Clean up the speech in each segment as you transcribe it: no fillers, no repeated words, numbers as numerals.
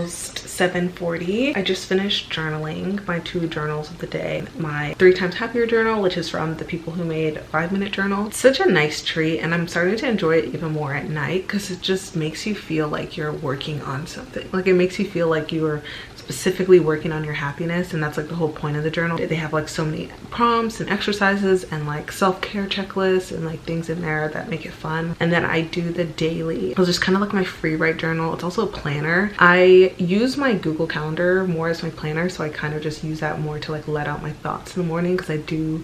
almost 7:40. I just finished journaling my 2 journals of the day. My 3 times happier journal, which is from the people who made 5-minute journal. It's such a nice treat, and I'm starting to enjoy it even more at night because it just makes you feel like you're working on something. Like it makes you feel like you're specifically working on your happiness, and that's like the whole point of the journal. They have like so many prompts and exercises and like self-care checklists and like things in there that make it fun. And then I do the daily. It's just kind of like my free write journal. It's also a planner. I use my Google Calendar more as my planner, so I kind of just use that more to like let out my thoughts in the morning because I do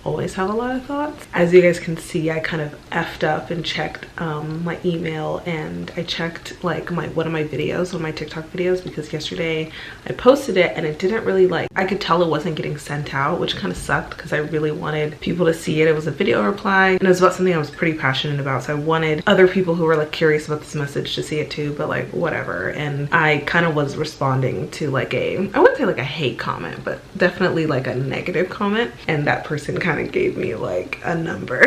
always have a lot of thoughts. As you guys can see, I kind of effed up and checked my email, and I checked like one of my videos, one of my TikTok videos, because yesterday I posted it and it didn't really like, I could tell it wasn't getting sent out, which kind of sucked because I really wanted people to see it. It was a video reply and it was about something I was pretty passionate about, so I wanted other people who were like curious about this message to see it too, but like whatever. And I kind of was responding to like I wouldn't say like a hate comment, but definitely like a negative comment, and that person kind of gave me like a number.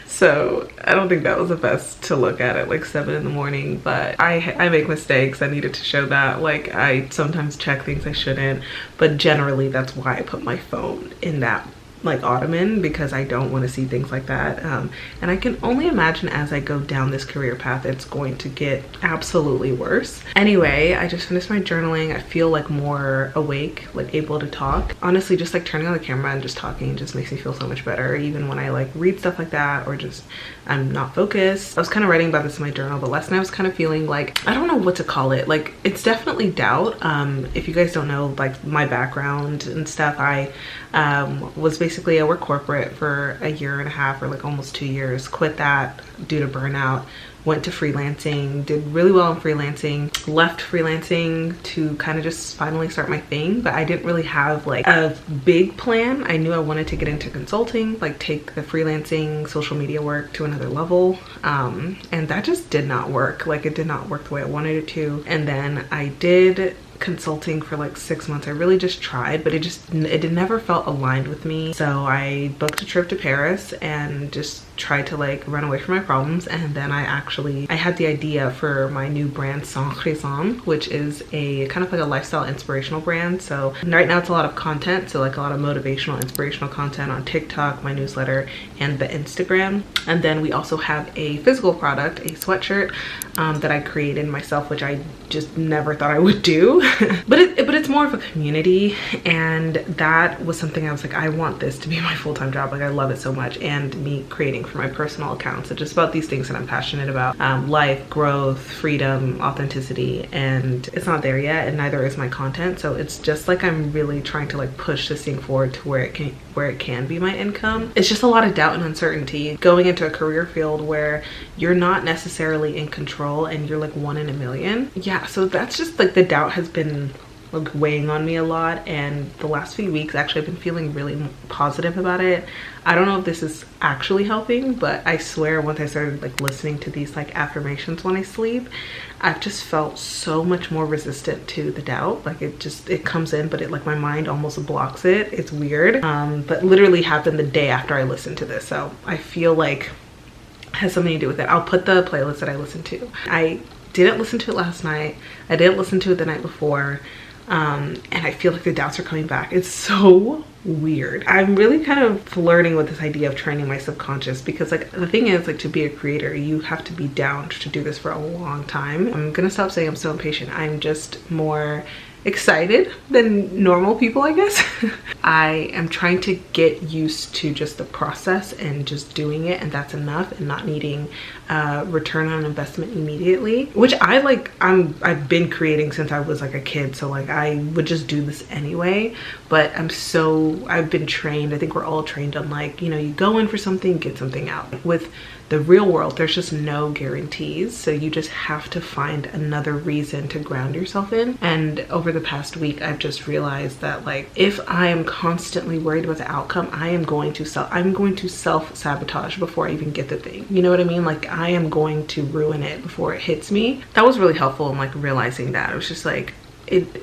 So I don't think that was the best to look at like 7 in the morning, but I make mistakes. I needed to show that. Like I sometimes check things I shouldn't, but generally that's why I put my phone in that like ottoman, because I don't want to see things like that. And I can only imagine as I go down this career path it's going to get absolutely worse. Anyway, I just finished my journaling. I feel like more awake, like able to talk. Honestly, just like turning on the camera and just talking just makes me feel so much better, even when I like read stuff like that or just I'm not focused. I was kind of writing about this in my journal, but last night I was kind of feeling like, I don't know what to call it, like it's definitely doubt. If you guys don't know like my background and stuff, I was basically, I worked corporate for 1.5 years or like almost 2 years, quit that due to burnout, went to freelancing, did really well in freelancing, left freelancing to kind of just finally start my thing. But I didn't really have like a big plan. I knew I wanted to get into consulting, like take the freelancing social media work to another level, and that just did not work. Like it did not work the way I wanted it to. And then I did consulting for like 6 months. I really just tried, but it never felt aligned with me. So I booked a trip to Paris and just tried to like run away from my problems. And then I had the idea for my new brand Sans Raison, which is a kind of like a lifestyle inspirational brand. So right now it's a lot of content, so like a lot of motivational, inspirational content on TikTok, my newsletter, and the Instagram. And then we also have a physical product, a sweatshirt that I created myself, which I just never thought I would do. but it's more of a community, and that was something I was like, I want this to be my full-time job. Like I love it so much, and me creating for my personal accounts. It's just about these things that I'm passionate about, life, growth, freedom, authenticity, and it's not there yet, and neither is my content. So it's just like I'm really trying to like push this thing forward to where it can be my income. It's just a lot of doubt and uncertainty going into a career field where you're not necessarily in control and you're like 1 in a million. Yeah, so that's just like the doubt has been like weighing on me a lot, and the last few weeks actually I've been feeling really positive about it. I don't know if this is actually helping, but I swear once I started like listening to these like affirmations when I sleep, I've just felt so much more resistant to the doubt. Like it comes in, but it like my mind almost blocks it. It's weird. But literally happened the day after I listened to this, so I feel like it has something to do with it. I'll put the playlist that I listened to. I didn't listen to it last night. I didn't listen to it the night before. And I feel like the doubts are coming back. It's so weird. I'm really kind of flirting with this idea of training my subconscious, because like the thing is, like, to be a creator you have to be down to do this for a long time. I'm gonna stop saying I'm so impatient. I'm just more excited than normal people, I guess. I am trying to get used to just the process and just doing it, and that's enough, and not needing return on investment immediately, which I've been creating since I was like a kid, so like I would just do this anyway. But I've been trained, I think we're all trained on like, you know, you go in for something, get something out. With the real world there's just no guarantees, so you just have to find another reason to ground yourself in. And over the past week I've just realized that like if I am constantly worried about the outcome, I'm going to self-sabotage before I even get the thing, you know what I mean? Like I am going to ruin it before it hits me. That was really helpful in like realizing that. It was just like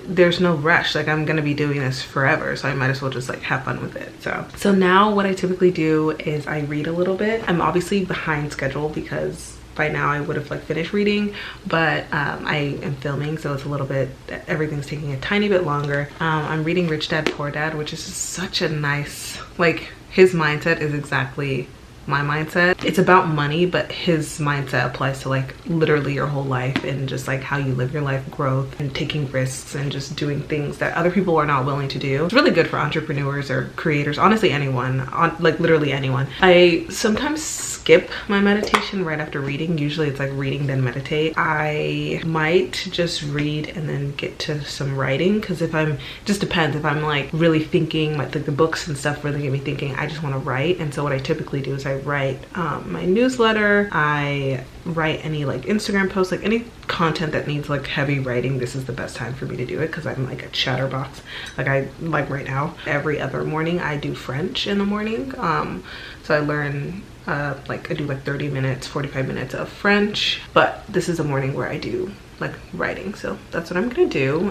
there's no rush. Like I'm gonna be doing this forever, so I might as well just like have fun with it. So now what I typically do is I read a little bit. I'm obviously behind schedule because by now I would have like finished reading, but I am filming, so it's a little bit, everything's taking a tiny bit longer. I'm reading Rich Dad Poor Dad, which is such a nice, like, his mindset is exactly my mindset. It's about money, but his mindset applies to like literally your whole life, and just like how you live your life, growth and taking risks and just doing things that other people are not willing to do. It's really good for entrepreneurs or creators, honestly anyone, like literally anyone. I sometimes skip my meditation right after reading. Usually it's like reading then meditate. I might just read and then get to some writing, because if I'm, just depends, if I'm like really thinking, like the books and stuff really get me thinking, I just want to write. And so what I typically do is I write my newsletter, I write any like Instagram posts, like any content that needs like heavy writing. This is the best time for me to do it, because I'm like a chatterbox. Like I, like right now, every other morning I do French in the morning. So I learn like I do like 30 minutes, 45 minutes of French, but this is a morning where I do like writing, so that's what I'm gonna do.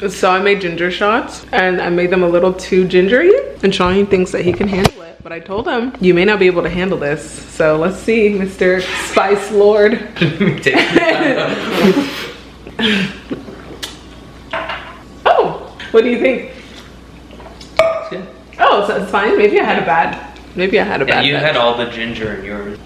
So I made ginger shots and I made them a little too gingery, and Sean thinks that he can handle it, but I told him you may not be able to handle this. So let's see, Mr. Spice Lord. Oh, what do you think? It's good. Oh, so it's fine. Maybe I had a bad You batch. had all the ginger in yours.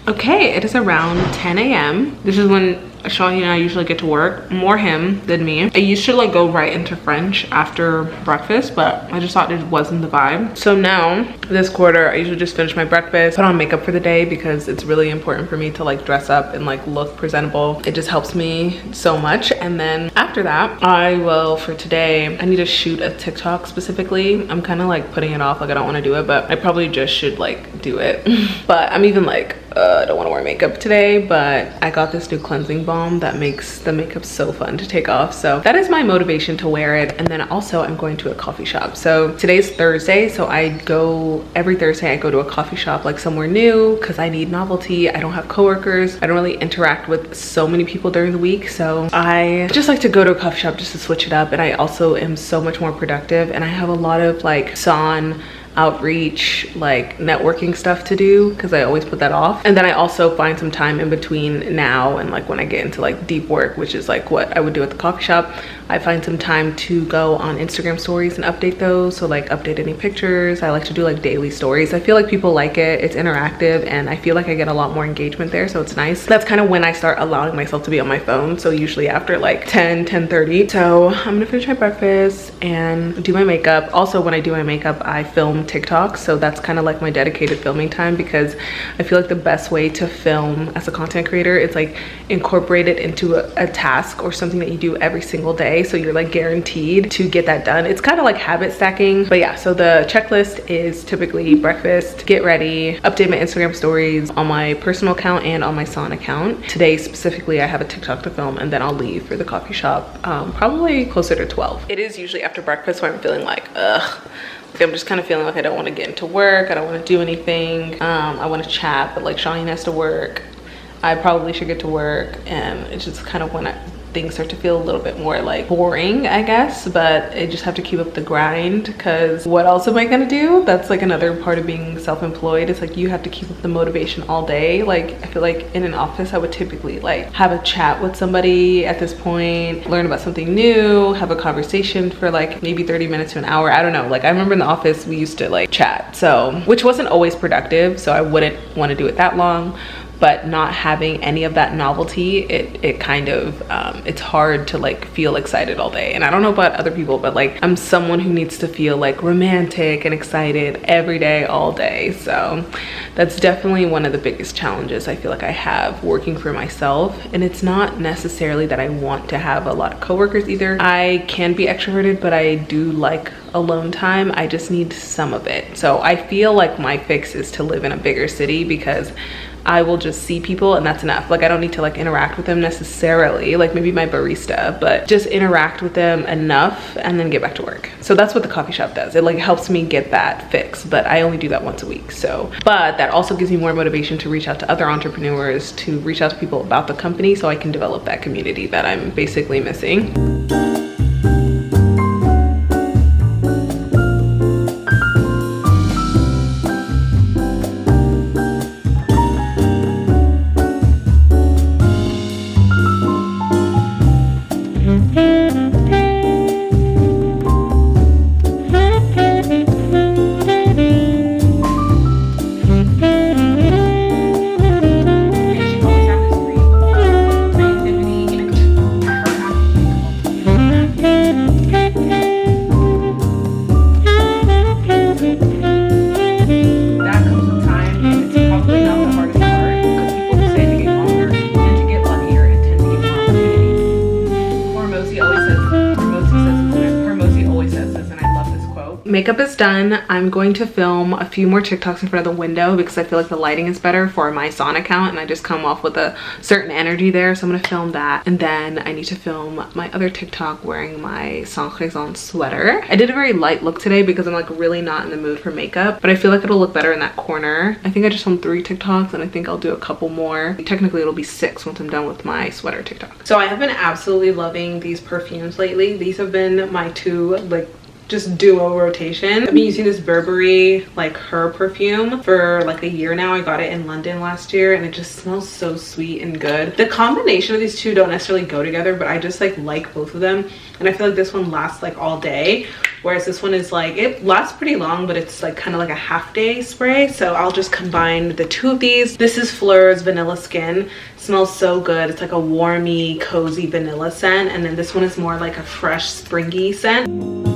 Okay, it is around 10 a.m. This is when Sean and I usually get to work. More him than me. I used to like go right into French after breakfast, but I just thought it wasn't the vibe. So now, this quarter, I usually just finish my breakfast, put on makeup for the day, because it's really important for me to like dress up and like look presentable. It just helps me so much. And then after that, I will, for today, I need to shoot a TikTok specifically. I'm kind of like putting it off, like I don't want to do it, but I probably just should like do it. But I'm even like, I don't want to wear makeup today, but I got this new cleansing balm that makes the makeup so fun to take off. So that is my motivation to wear it. And then also I'm going to a coffee shop. So today's Thursday, so I go every Thursday, I go to a coffee shop, like somewhere new, because I need novelty. I don't have coworkers. I don't really interact with so many people during the week, so I just like to go to a coffee shop just to switch it up. And I also am so much more productive, and I have a lot of like sun outreach, like networking stuff to do, because I always put that off. And then I also find some time in between now and like when I get into like deep work, which is like what I would do at the coffee shop, I find some time to go on Instagram stories and update those. So like update any pictures. I like to do like daily stories. I feel like people like it. It's interactive and I feel like I get a lot more engagement there, so it's nice. That's kind of when I start allowing myself to be on my phone, so usually after like 10:30. So I'm gonna finish my breakfast and do my makeup. Also, when I do my makeup, I film TikTok, so that's kind of like my dedicated filming time, because I feel like the best way to film as a content creator is like incorporate it into a task or something that you do every single day, so you're like guaranteed to get that done. It's kind of like habit stacking. But yeah, so the checklist is typically breakfast, get ready, update my Instagram stories on my personal account and on my Son account. Today specifically I have a TikTok to film, and then I'll leave for the coffee shop probably closer to 12. It is usually after breakfast where I'm feeling like ugh, like I'm just kind of feeling like I don't want to get into work, I don't want to do anything. I want to chat, but like Shawnee has to work, I probably should get to work, and it's just kind of when things start to feel a little bit more like boring, I guess. But I just have to keep up the grind, because what else am I gonna do? That's like another part of being self-employed. It's like you have to keep up the motivation all day. Like I feel like in an office I would typically like have a chat with somebody at this point, learn about something new, have a conversation for like maybe 30 minutes to an hour. I don't know, like I remember in the office we used to like chat, so which wasn't always productive, so I wouldn't want to do it that long. But not having any of that novelty, it kind of it's hard to like feel excited all day. And I don't know about other people, but like I'm someone who needs to feel like romantic and excited every day, all day. So that's definitely one of the biggest challenges I feel like I have working for myself. And it's not necessarily that I want to have a lot of coworkers either. I can be extroverted, but I do like alone time. I just need some of it. So I feel like my fix is to live in a bigger city, because I will just see people and that's enough. Like I don't need to like interact with them necessarily, like maybe my barista, but just interact with them enough and then get back to work. So that's what the coffee shop does. It like helps me get that fix, but I only do that once a week. So, but that also gives me more motivation to reach out to other entrepreneurs, to reach out to people about the company, so I can develop that community that I'm basically missing. Makeup is done. I'm going to film a few more TikToks in front of the window because I feel like the lighting is better for my Son account and I just come off with a certain energy there. So I'm gonna film that, and then I need to film my other TikTok wearing my Sans Raison sweater. I did a very light look today because I'm like really not in the mood for makeup, but I feel like it'll look better in that corner. I think I just filmed 3 TikToks and I think I'll do a couple more. Technically it'll be 6 once I'm done with my sweater TikTok. So I have been absolutely loving these perfumes lately. These have been my 2 like just duo rotation. I've been using this Burberry like Her perfume for like a year now. I got it in London last year and it just smells so sweet and good. The combination of these 2 don't necessarily go together, but I just like both of them, and I feel like this one lasts like all day, whereas this one is like, it lasts pretty long, but it's like kind of like a half day spray. So I'll just combine the 2 of these. This is Fleur's Vanilla Skin. It smells so good. It's like a warmy, cozy vanilla scent, and then this one is more like a fresh, springy scent.